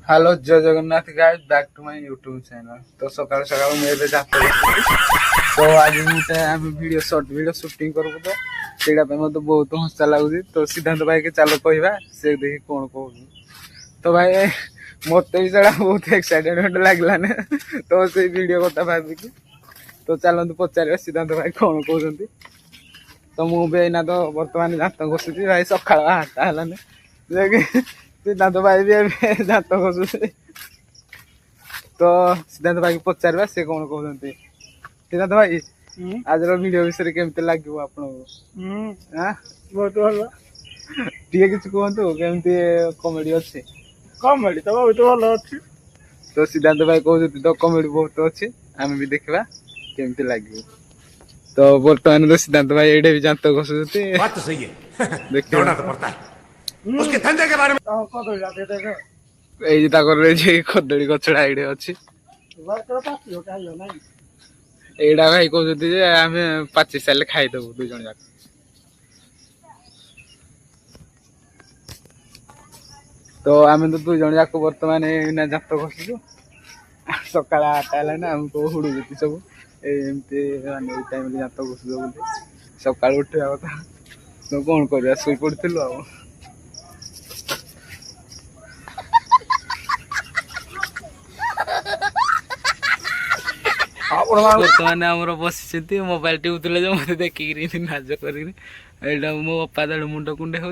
Hello जय Jagannath guys back to my YouTube channel. तो सकाल सकाल मेरे जाते तो आज मुझे आम वीडियो शॉर्ट वीडियो शूटिंग करूँ तो सेटा पे मत बहुत हंसा लगुच। तो सिद्धांत भाई के चलो कहवा से देखी कौन कहूँ। तो भाई मत भी सेटा बहुत एक्साइटेड लगलाने तो से वीडियो कथा भाविकी तो चलते पचार सिद्धांत भाई कौन कहते। तो मुझे तो बर्तमान दात घषुची भाई सका 8टा है सिद्धांत भाई भी दात घषुचे। तो सिद्धांत भाई को पचार से कौन कहते। सिद्धांत भाई आज वीडियो विषय केमती लगे आपको? बहुत भल टे कि कहतु केमती कमेडी अच्छे? कमेडी तो बहुत भल अच्छी। तो सिद्धांत भाई कहते तो कमेडी बहुत अच्छे आम भी देखा केमती लगे। तो बर्तमान तो सिद्धांत भाई एडे भी दात घषुचे। बात तो सही है देखिए दौड़ना तो पड़ता है उसके धंधे के बारे में। कदली जाते देख कदली गछड़ा एडे अच्छी ना एडा भाई कहते आम 25 साल खाईदेबू 2 जन जाक। तो आम तो 2 जन जाक बर्तमान दात घषुचु सका 8टा है आमको हुड़ुची सब एमती माने टाइम दात घषुच बोली सका उठा कथा। तो कौन कर शुई पड़ू आ बर्तमान आमर बस मोबाइल टिपुले जो मत देखिक नाच कर मो बापा दे मुंड कुंडे हो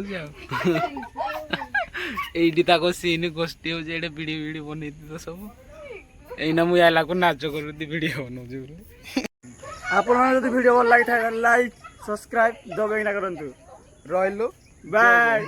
सीन गोष्ठी हो विड़ी विड़ी बन तो सब एना मुझे को नाच कर वीडियो बनाऊँ। आपण वीडियो भल लगी लाइक सब्सक्राइब दबाइना करंतु। रही बाय।